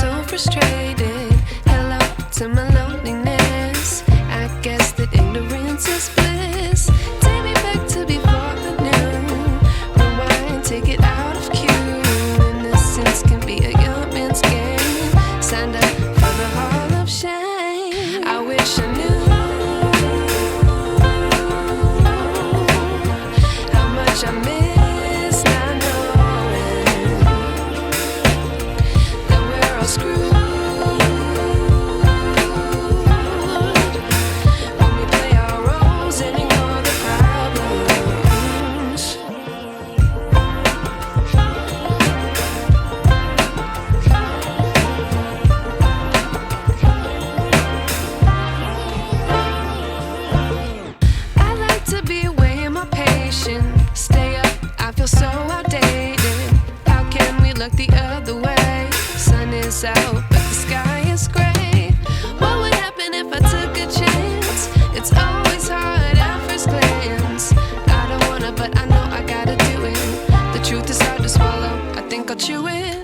so frustrated. Hello to my loneliness. I guess that ignorance is bliss. Take me back to before I knew. Rewind, take it out of cue. Innocence can be a young man's game. Signed up for the hall of shame. I wish I knew how much I miss not knowing that we're all screwed. Stay up, I feel so outdated. How can we look the other way? Sun is out, but the sky is gray. What would happen if I took a chance? It's always hard at first glance. I don't wanna, but I know I gotta do it. The truth is hard to swallow, I think I'll chew it.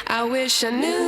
I wish I knew